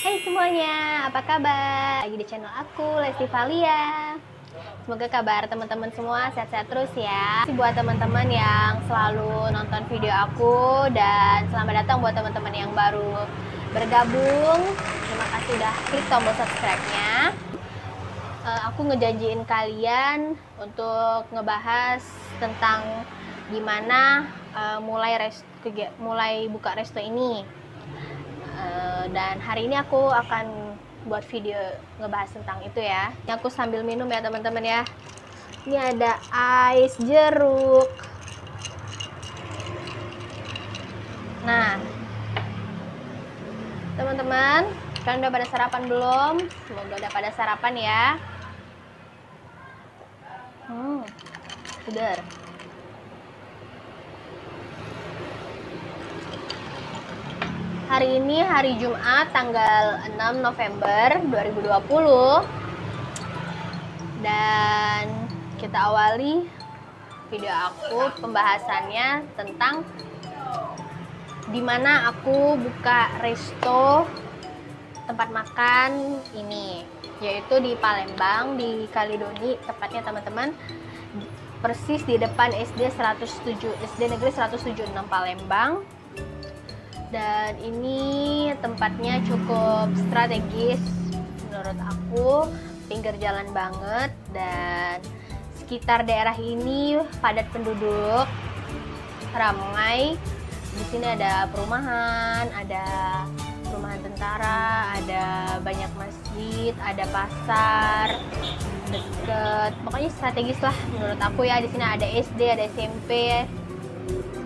Hai semuanya, apa kabar? Lagi di channel aku, Lesti Valia. Semoga kabar teman-teman semua sehat-sehat terus ya. Buat teman-teman yang selalu nonton video aku, dan selamat datang buat teman-teman yang baru bergabung. Terima kasih udah klik tombol subscribe-nya. Aku ngejanjiin kalian untuk ngebahas tentang gimana mulai buka resto ini. Dan hari ini aku akan buat video ngebahas tentang itu ya. Ini aku sambil minum ya teman-teman ya. Ini ada ais jeruk. Nah, teman-teman, kalian udah pada sarapan belum? Semoga udah pada sarapan ya. Segar. Hari ini hari Jumat tanggal 6 November 2020. Dan kita awali video aku pembahasannya tentang dimana aku buka resto tempat makan ini, yaitu di Palembang, di Kalidoni tepatnya teman-teman, persis di depan SD Negeri 176 Palembang. Dan ini tempatnya cukup strategis menurut aku, pinggir jalan banget, dan sekitar daerah ini padat penduduk, ramai. Di sini ada perumahan tentara, ada banyak masjid, ada pasar deket, pokoknya strategis lah menurut aku ya. Di sini ada SD, ada SMP,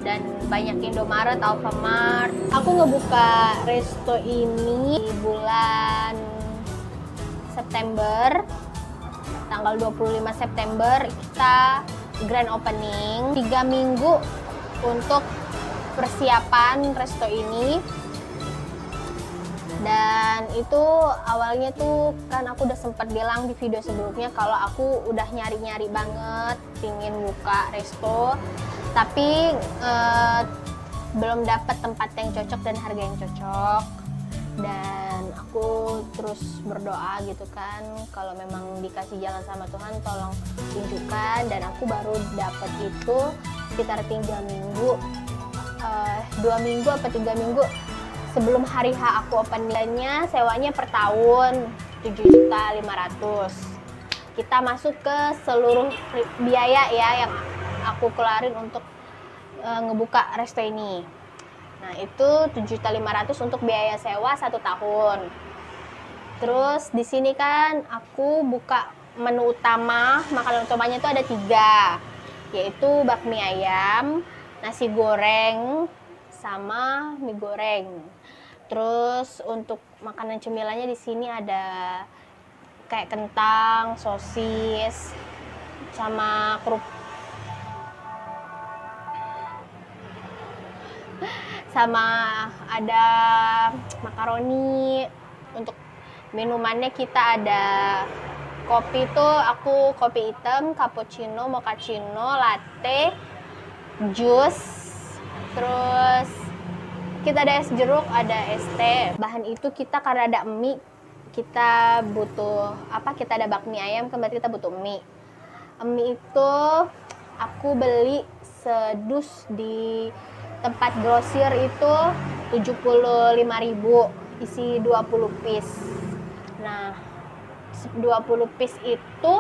dan banyak Indomaret, Alfamart. Aku ngebuka resto ini di bulan September, tanggal 25 September kita grand opening. 3 minggu untuk persiapan resto ini. Dan itu awalnya tuh kan aku udah sempat bilang di video sebelumnya kalau aku udah nyari-nyari banget pingin buka resto, tapi belum dapat tempat yang cocok dan harga yang cocok. Dan aku terus berdoa gitu kan, kalau memang dikasih jalan sama Tuhan tolong tunjukkan. Dan aku baru dapet itu sekitar 3 minggu, 2 minggu apa 3 minggu sebelum hari H aku openingnya. Sewanya per tahun 7.500.000. Kita masuk ke seluruh biaya ya yang aku keluarin untuk ngebuka resto ini. Nah, itu 7.500.000 untuk biaya sewa 1 tahun. Terus di sini kan aku buka menu utama, makanan utamanya itu ada 3, yaitu bakmi ayam, nasi goreng, sama mie goreng. Terus untuk makanan cemilannya di sini ada kayak kentang, sosis, sama kerupuk, sama ada makaroni. Untuk minumannya kita ada kopi tuh, aku kopi hitam, cappuccino, mochaccino, latte, jus, terus kita ada es jeruk, ada es teh. Bahan itu kita karena ada mie, kita butuh apa? Kita ada bakmi ayam, kan berarti kita butuh mie. Mie itu aku beli sedus di tempat grosir itu 75.000, isi 20 piece. Nah, 20 piece itu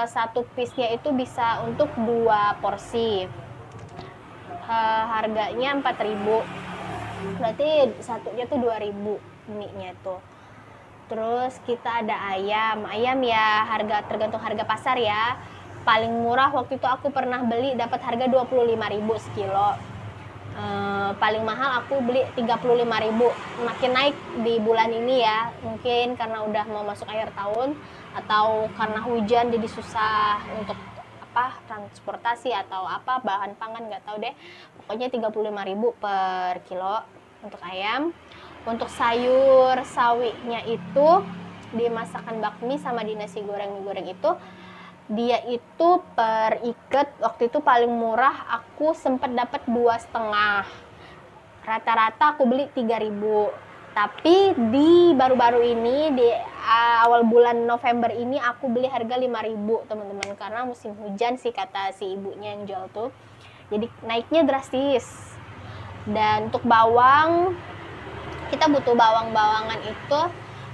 satu piece-nya itu bisa untuk 2 porsi. Harganya 4.000, berarti satunya tuh 2.000 mie-nya tuh. Terus kita ada ayam ya, harga tergantung harga pasar ya. Paling murah waktu itu aku pernah beli dapat harga 25.000 sekilo. Paling mahal aku beli 35.000. Makin naik di bulan ini ya, mungkin karena udah mau masuk akhir tahun atau karena hujan jadi susah untuk transportasi atau bahan pangan, nggak tahu deh. Pokoknya 35.000 per kilo untuk ayam. Untuk sayur sawinya itu di masakan bakmi sama di nasi goreng mie goreng itu, dia itu per ikat waktu itu paling murah aku sempat dapat 2,5. Rata-rata aku beli 3.000. Tapi di baru-baru ini, di awal bulan November ini, aku beli harga 5.000 teman-teman, karena musim hujan sih kata si ibunya yang jual tuh. Jadi naiknya drastis. Dan untuk bawang, kita butuh bawang-bawangan itu,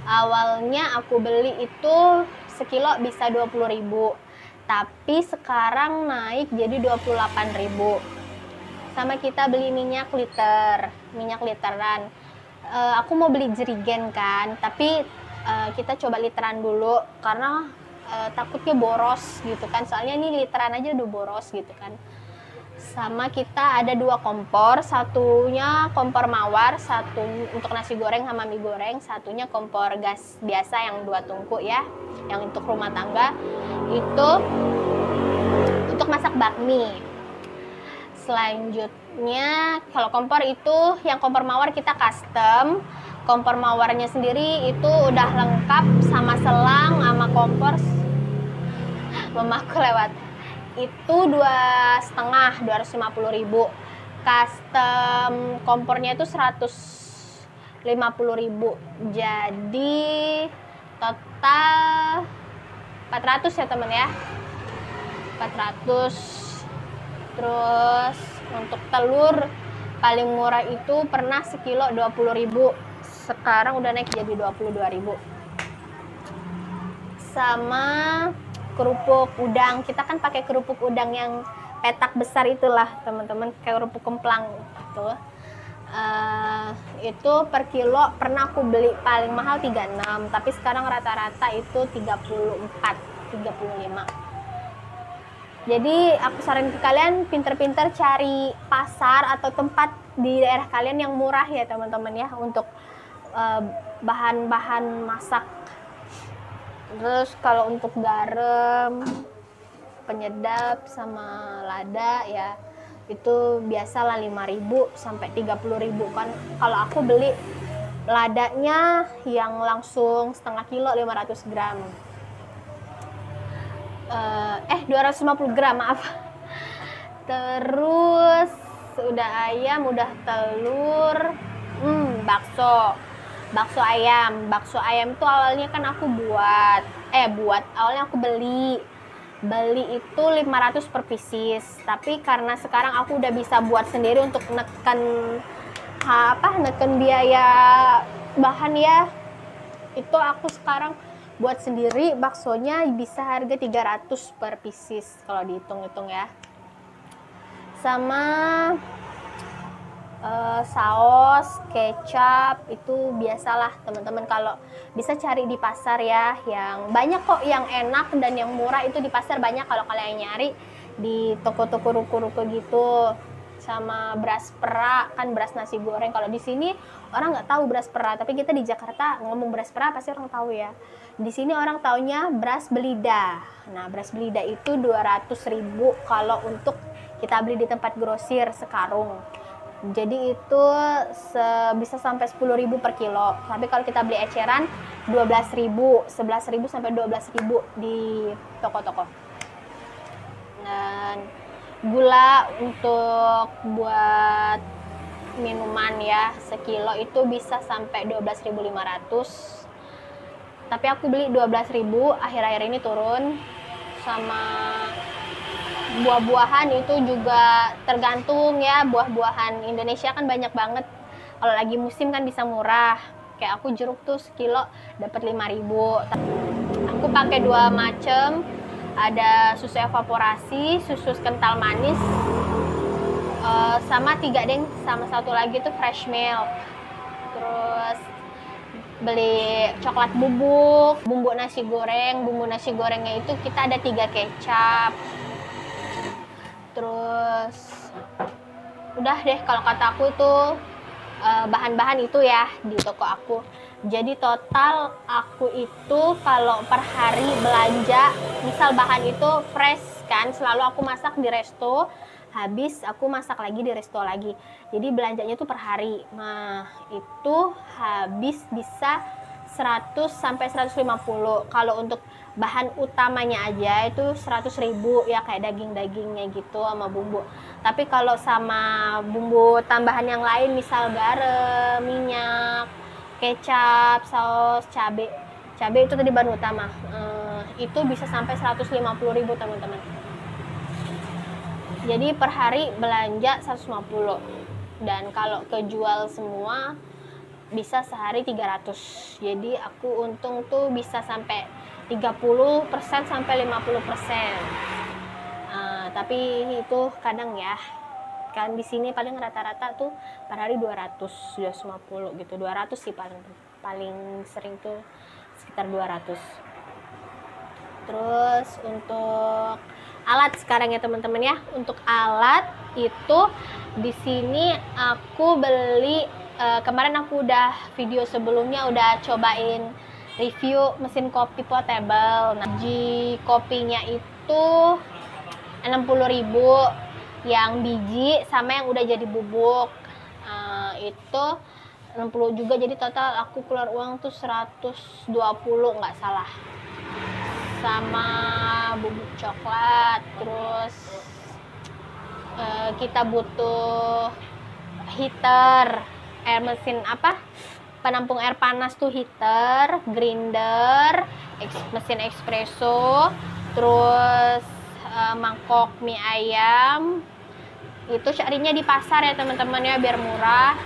awalnya aku beli itu sekilo bisa 20.000, tapi sekarang naik jadi 28.000. Sama kita beli minyak literan. Aku mau beli jerigen kan, tapi kita coba literan dulu karena takutnya boros gitu kan, soalnya ini literan aja udah boros gitu kan. Sama kita ada 2 kompor, satunya kompor mawar, satu untuk nasi goreng sama mie goreng, satunya kompor gas biasa yang 2 tungku ya, yang untuk rumah tangga, itu untuk masak bakmi. Selanjutnya kalau kompor itu, yang kompor mawar kita custom. Kompor mawarnya sendiri itu udah lengkap sama selang sama kompor. Mamaku lewat. Itu 2,5, 250.000. Custom kompornya itu 150.000. Jadi total 400 ya temen ya. 400. Terus untuk telur paling murah itu pernah sekilo 20.000, sekarang udah naik jadi 22.000. Sama kerupuk udang, kita kan pakai kerupuk udang yang petak besar itulah teman-teman, kayak kerupuk kemplang gitu. Itu per kilo pernah aku beli paling mahal 36, tapi sekarang rata-rata itu 34, 35. Jadi aku saran ke kalian pinter-pinter cari pasar atau tempat di daerah kalian yang murah ya teman-teman ya, untuk bahan-bahan masak. Terus kalau untuk garam, penyedap sama lada ya, itu biasalah 5.000 sampai 30.000 kan. Kalau aku beli ladanya yang langsung setengah kilo 500 gram. 250 gram maaf. Terus udah ayam, udah telur, bakso ayam tuh awalnya kan aku awalnya aku beli itu 500 per pieces, tapi karena sekarang aku udah bisa buat sendiri untuk neken biaya bahan ya, itu aku sekarang buat sendiri baksonya bisa harga 300 per pieces kalau dihitung-hitung ya. Sama saus, kecap itu biasalah teman-teman, kalau bisa cari di pasar ya, yang banyak kok yang enak dan yang murah itu di pasar banyak kalau kalian nyari di toko-toko ruko-ruko gitu. Sama beras perak, kan beras nasi goreng, kalau di sini orang nggak tahu beras perak, tapi kita di Jakarta ngomong beras perak pasti orang tahu ya. Di sini orang taunya beras belida. Nah, beras belida itu 200.000 kalau untuk kita beli di tempat grosir sekarung. Jadi itu bisa sampai 10.000 per kilo. Tapi kalau kita beli eceran 12.000, 11.000 sampai 12.000 di toko-toko. Dan gula untuk buat minuman ya, sekilo itu bisa sampai 12.500. Tapi aku beli 12.000, akhir-akhir ini turun. Sama buah-buahan itu juga tergantung ya, buah-buahan Indonesia kan banyak banget. Kalau lagi musim kan bisa murah. Kayak aku jeruk tuh sekilo dapat 5.000. Aku pakai 2 macam. Ada susu evaporasi, susu kental manis, sama 3 deng, sama satu lagi tuh fresh milk. Terus beli coklat bubuk, bumbu nasi gorengnya itu kita ada 3 kecap. Terus udah deh, kalau kata aku tuh bahan-bahan itu ya di toko aku. Jadi total aku itu kalau per hari belanja, misal bahan itu fresh kan, selalu aku masak di resto, habis aku masak lagi di resto lagi. Jadi belanjanya tuh per hari. Nah, itu habis bisa 100 sampai 150. Kalau untuk bahan utamanya aja itu 100.000 ya, kayak daging-dagingnya gitu sama bumbu. Tapi kalau sama bumbu tambahan yang lain, misal garam, minyak, kecap, saus, cabe itu tadi bahan utama. Itu bisa sampai 150.000 teman-teman. Jadi per hari belanja 150, dan kalau kejual semua bisa sehari 300. Jadi aku untung tuh bisa sampai 30% sampai 50%. Tapi itu kadang ya, kan di sini paling rata-rata tuh per hari 250 gitu. 200 sih paling sering tuh sekitar 200. Terus untuk alat sekarang ya teman-teman ya. Untuk alat itu di sini aku beli, kemarin aku udah video sebelumnya udah cobain review mesin kopi portable. Nah, biji kopinya itu 60.000 yang biji sama yang udah jadi bubuk. Itu 60 juga, jadi total aku keluar uang tuh 120 nggak salah. Sama bubuk coklat, terus kita butuh heater, mesin penampung air panas tuh heater, grinder, mesin espresso, terus mangkok mie ayam. Itu carinya di pasar ya teman-teman ya, biar murah.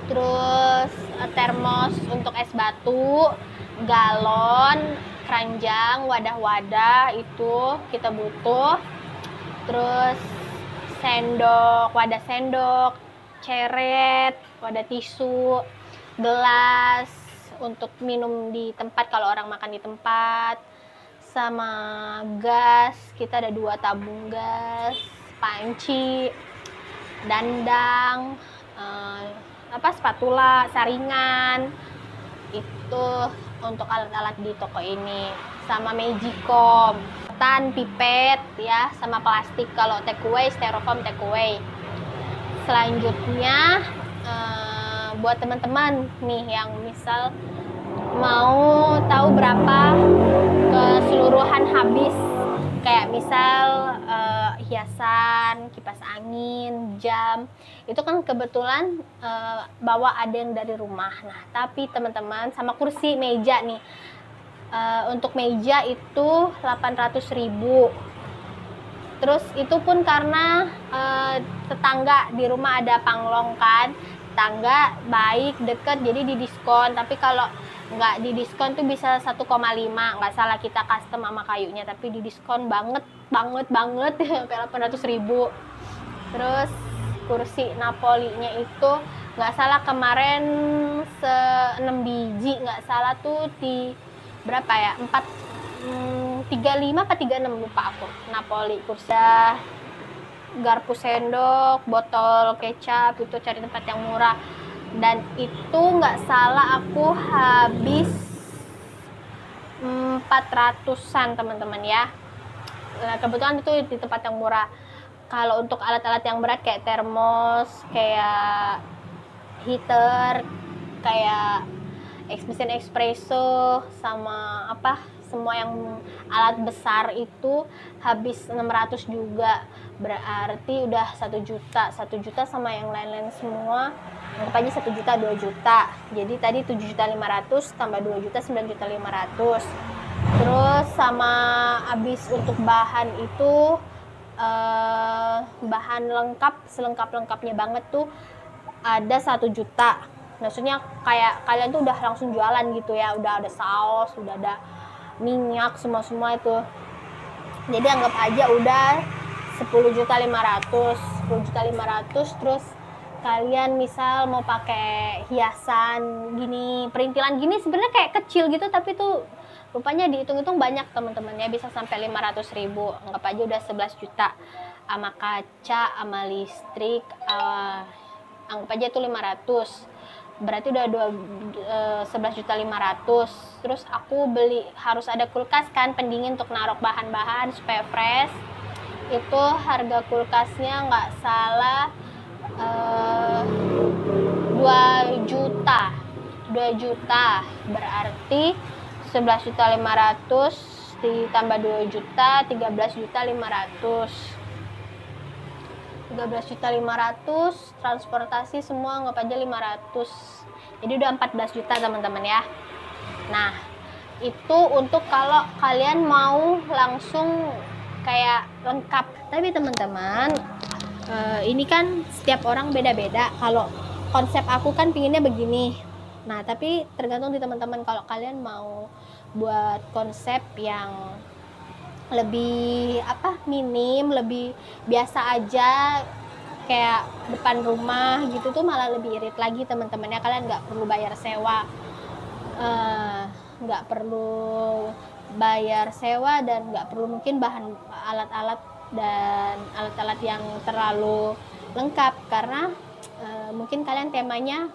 Terus termos untuk es batu, galon, keranjang, wadah-wadah itu kita butuh. Terus sendok, wadah sendok, ceret, wadah tisu, gelas untuk minum di tempat kalau orang makan di tempat, sama gas. Kita ada 2 tabung gas, panci, dandang, spatula, saringan. Itu untuk alat-alat di toko ini. Sama magicom, tan, pipet ya, sama plastik kalau take away, styrofoam take away. Selanjutnya buat teman-teman nih yang misal mau tahu berapa keseluruhan habis, kayak misal hiasan, kipas angin, jam, itu kan kebetulan bawa ada yang dari rumah. Nah, tapi teman-teman, sama kursi, meja nih, untuk meja itu 800.000. Terus itu pun karena tetangga di rumah ada panglong kan, tetangga baik, deket, jadi didiskon. Tapi kalau nggak didiskon tuh bisa 1,5, nggak salah kita custom sama kayunya, tapi didiskon banget sampai 800.000. Terus kursi Napolinya itu nggak salah kemarin 6 biji, nggak salah tuh di berapa ya, 35 apa 36 lupa aku. Napoli kursi, garpu sendok, botol kecap, itu cari tempat yang murah. Dan itu nggak salah aku habis 400-an teman-teman ya. Nah, kebetulan itu di tempat yang murah. Kalau untuk alat-alat yang berat kayak termos, kayak heater, kayak mesin espresso, sama semua yang alat besar itu habis 600 juga. Berarti udah 1 juta sama yang lain-lain semua. Anggap aja 1 juta, 2 juta. Jadi tadi 7.500.000 tambah 2 juta 9.500.000. Terus sama habis untuk bahan itu bahan lengkap, selengkap-lengkapnya banget tuh ada 1 juta. Maksudnya kayak kalian tuh udah langsung jualan gitu ya, udah ada saus, udah ada minyak, semua itu. Jadi anggap aja udah 10.500.000. Terus kalian misal mau pakai hiasan gini, perintilan gini, sebenarnya kayak kecil gitu, tapi tuh rupanya dihitung-hitung banyak teman-teman ya, bisa sampai 500.000. Anggap aja udah 11 juta sama kaca, sama listrik, anggap aja itu 500, berarti udah 11.500.000. Terus aku beli, harus ada kulkas kan, pendingin untuk naruh bahan-bahan supaya fresh. Itu harga kulkasnya nggak salah 2 juta, berarti 11.500.000 ditambah 2 juta, 13.500.000. 13.500.000, transportasi semua anggap aja 500. Jadi udah 14 juta teman-teman ya. Nah, itu untuk kalau kalian mau langsung kayak lengkap. Tapi teman-teman, ini kan setiap orang beda-beda. Kalau konsep aku kan pinginnya begini. Nah, tapi tergantung di teman-teman. Kalau kalian mau buat konsep yang lebih minim, lebih biasa aja, kayak depan rumah gitu tuh malah lebih irit lagi teman-temannya. Kalian nggak perlu bayar sewa, nggak perlu bayar sewa dan nggak perlu mungkin bahan alat-alat dan alat-alat yang terlalu lengkap, karena mungkin kalian temanya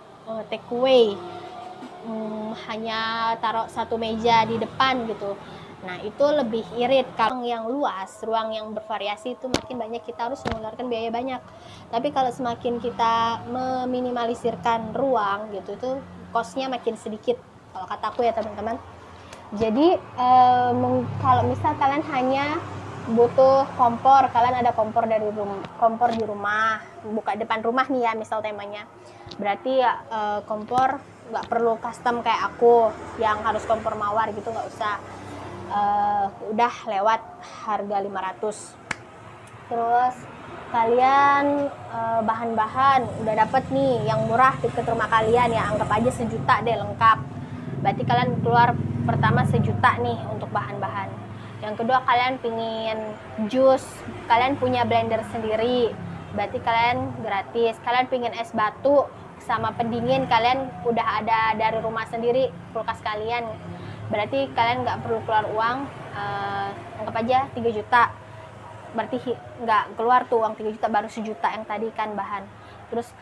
take away, hanya taruh satu meja di depan gitu. Nah, itu lebih irit. Kalau yang luas, ruang yang bervariasi itu makin banyak kita harus mengeluarkan biaya banyak. Tapi kalau semakin kita meminimalisirkan ruang gitu tuh cost-nya makin sedikit kalau kataku ya teman-teman. Jadi kalau misal kalian hanya butuh kompor, kalian ada kompor di rumah, buka depan rumah nih ya misal temanya. Berarti ya kompor nggak perlu custom kayak aku yang harus kompor mawar gitu, nggak usah. Udah lewat harga 500. Terus kalian bahan-bahan udah dapet nih yang murah deket rumah kalian ya, anggap aja 1 juta deh lengkap. Berarti kalian keluar pertama 1 juta nih untuk bahan-bahan. Yang kedua, kalian pingin jus, kalian punya blender sendiri, berarti kalian gratis. Kalian pingin es batu sama pendingin, kalian udah ada dari rumah sendiri, kulkas kalian, berarti kalian nggak perlu keluar uang. Anggap aja 3 juta, berarti nggak keluar tuh uang 3 juta, baru 1 juta yang tadi kan bahan. Terus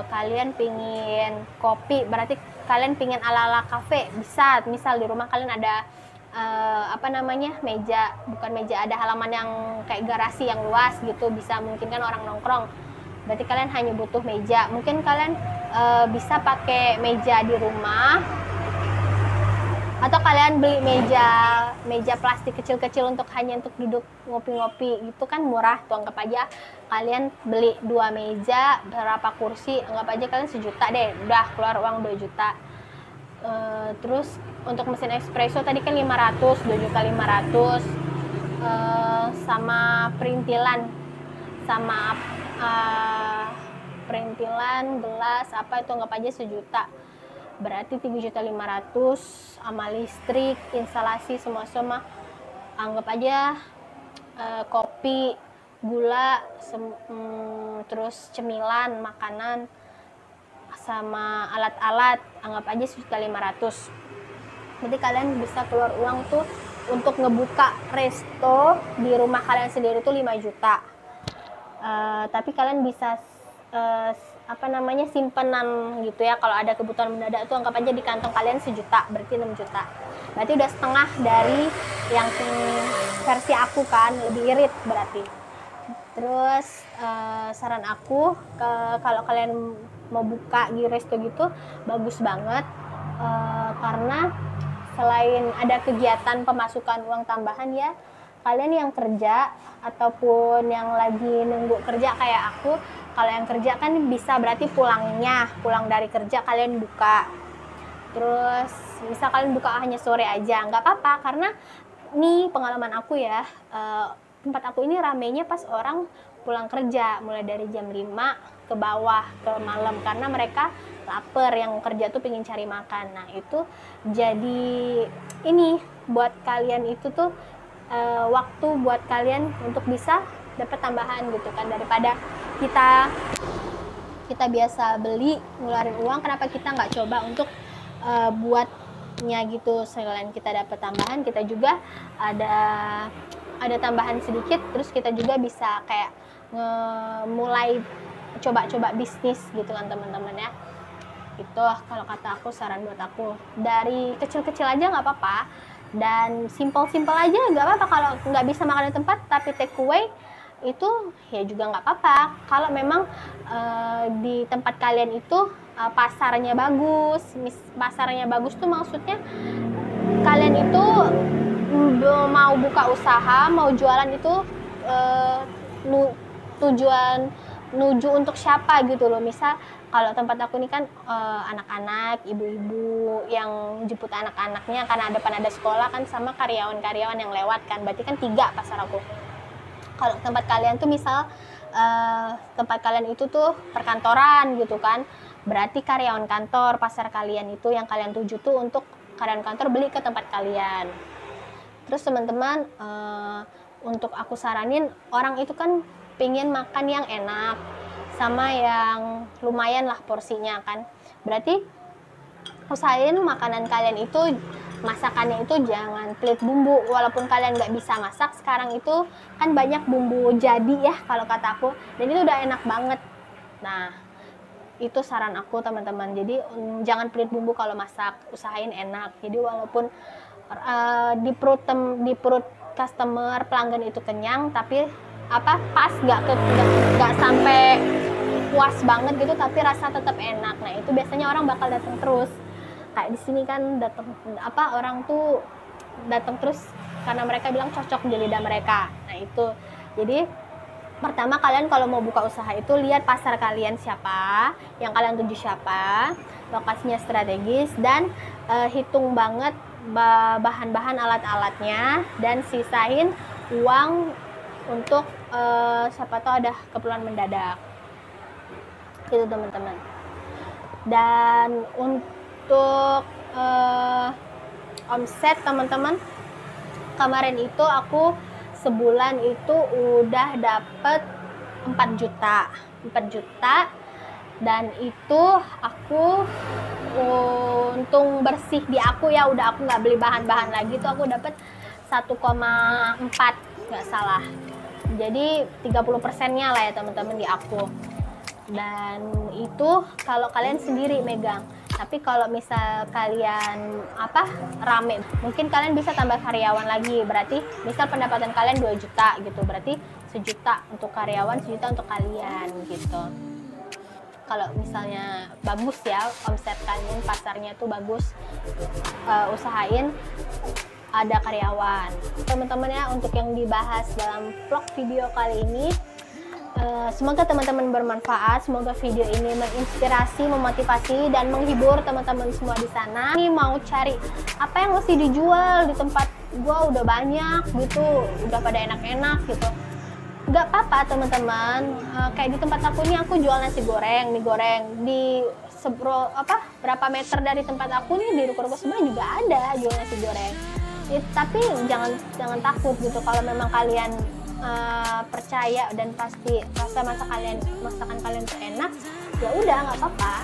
kalian pingin kopi, berarti kalian pingin ala-ala kafe, bisa. Misal di rumah kalian ada meja, bukan meja, ada halaman yang kayak garasi yang luas gitu, bisa mungkin kan orang nongkrong, berarti kalian hanya butuh meja. Mungkin kalian bisa pakai meja di rumah, atau kalian beli meja plastik kecil-kecil hanya untuk duduk ngopi-ngopi gitu kan murah tuh. Anggap aja kalian beli 2 meja, berapa kursi, anggap aja kalian 1 juta deh, udah keluar uang 2 juta. Terus untuk mesin espresso tadi kan 500, 2.500.000, sama perintilan gelas apa itu anggap aja 1 juta, berarti 3.500.000 sama listrik, instalasi semua anggap aja kopi, gula, terus cemilan, makanan sama alat-alat anggap aja 1.500.000. Jadi kalian bisa keluar uang tuh untuk ngebuka resto di rumah kalian sendiri tuh 5 juta. Tapi kalian bisa simpenan gitu ya, kalau ada kebutuhan mendadak tuh anggap aja di kantong kalian 1 juta, berarti 6 juta. Berarti udah setengah dari yang versi aku kan, lebih irit berarti. Terus saran aku, kalau kalian mau buka di resto gitu bagus banget, karena selain ada kegiatan pemasukan uang tambahan ya, kalian yang kerja ataupun yang lagi nunggu kerja kayak aku, kalau yang kerja kan bisa berarti pulang dari kerja kalian buka. Terus misal kalian buka hanya sore aja nggak apa-apa, karena nih pengalaman aku ya, tempat aku ini ramenya pas orang pulang kerja, mulai dari jam 5 ke bawah ke malam, karena mereka lapar, yang kerja tuh pengen cari makan. Nah itu jadi ini buat kalian itu tuh waktu buat kalian untuk bisa dapat tambahan gitu kan, daripada kita biasa beli ngeluarin uang, kenapa kita nggak coba untuk buatnya gitu. Selain kita dapat tambahan, kita juga ada tambahan sedikit, terus kita juga bisa kayak mulai coba-coba bisnis gitu kan teman-teman ya. Itu kalau kata aku, saran buat aku, dari kecil-kecil aja nggak apa-apa, dan simple-simple aja nggak apa-apa. Kalau nggak bisa makan di tempat tapi take away itu ya juga nggak apa-apa. Kalau memang di tempat kalian itu pasarnya bagus tuh maksudnya kalian itu mau buka usaha, mau jualan itu tujuan nuju untuk siapa gitu loh. Misal Kalau tempat aku ini kan anak-anak, ibu-ibu yang jemput anak-anaknya karena depan ada sekolah kan, sama karyawan-karyawan yang lewat kan, berarti kan 3 pasar aku. Kalau tempat kalian tuh misal tempat kalian itu tuh perkantoran gitu kan, berarti karyawan kantor pasar kalian itu yang kalian tuju tuh untuk karyawan kantor beli ke tempat kalian. Terus teman-teman, untuk aku saranin, orang itu kan pengen makan yang enak sama yang lumayan lah porsinya kan, berarti usahain makanan kalian itu, masakannya itu jangan pelit bumbu. Walaupun kalian nggak bisa masak, sekarang itu kan banyak bumbu jadi ya kalau kata aku, dan itu udah enak banget. Nah itu saran aku teman-teman, jadi jangan pelit bumbu kalau masak, usahain enak. Jadi walaupun di perut customer pelanggan itu kenyang, tapi pas nggak sampai puas banget gitu, tapi rasa tetap enak. Nah itu biasanya orang bakal datang terus. Kayak di sini kan orang tuh datang terus karena mereka bilang cocok di lidah mereka. Nah itu, jadi pertama kalian kalau mau buka usaha itu lihat pasar kalian siapa, yang kalian tuju siapa, lokasinya strategis, dan hitung banget bahan-bahan alat-alatnya, dan sisain uang untuk siapa tahu ada keperluan mendadak gitu teman-teman. Dan untuk omset teman-teman, kemarin itu aku sebulan itu udah dapet 4 juta, dan itu aku untung bersih di aku ya, udah aku nggak beli bahan-bahan lagi, tuh aku dapet 1,4 nggak salah, jadi 30%-nya lah ya teman-teman di aku. Dan itu kalau kalian sendiri megang. Tapi kalau misal kalian rame, mungkin kalian bisa tambah karyawan lagi, berarti misal pendapatan kalian 2 juta gitu, berarti 1 juta untuk karyawan, 1 juta untuk kalian gitu. Kalau misalnya bagus ya omset kalian, pasarnya tuh bagus, usahain ada karyawan teman-teman ya. Untuk yang dibahas dalam vlog video kali ini, semoga teman-teman bermanfaat, semoga video ini menginspirasi, memotivasi, dan menghibur teman-teman semua di sana. Ini mau cari apa yang mesti dijual di tempat gua udah banyak gitu, udah pada enak-enak gitu. Gak apa-apa teman-teman, kayak di tempat aku ini aku jual nasi goreng, mie goreng di berapa meter dari tempat aku nih, di ruko-ruko sebelah juga ada jual nasi goreng. Tapi jangan takut gitu, kalau memang kalian percaya dan pasti rasa masakan kalian tuh enak, ya udah nggak apa-apa.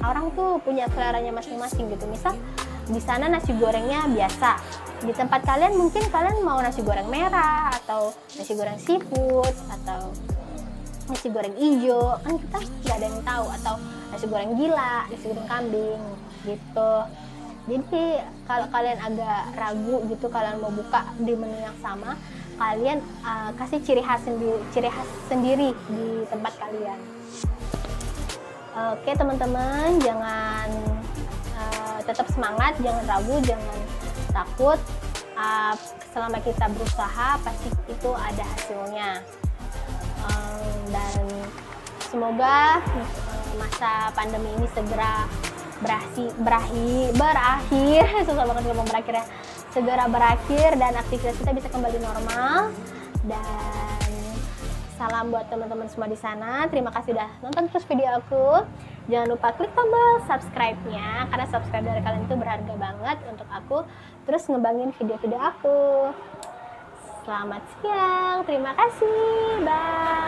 Orang tuh punya seleranya masing-masing gitu. Misal di sana nasi gorengnya biasa, di tempat kalian mungkin kalian mau nasi goreng merah, atau nasi goreng seafood, atau nasi goreng hijau, kan kita nggak ada yang tahu, atau nasi goreng gila, nasi goreng kambing gitu. Jadi kalau kalian agak ragu gitu, kalian mau buka di menu yang sama, kalian kasih ciri khas sendiri di tempat kalian. Oke teman-teman, jangan tetap semangat, jangan ragu, jangan takut. Selama kita berusaha pasti itu ada hasilnya. Dan semoga masa pandemi ini segera berakhir susah banget ngomong berakhir ya, segera berakhir dan aktivitas kita bisa kembali normal. Dan salam buat teman-teman semua di sana. Terima kasih udah nonton terus video aku. Jangan lupa klik tombol subscribe-nya, karena subscribe dari kalian itu berharga banget untuk aku terus ngembangin video-video aku. Selamat siang, terima kasih, bye.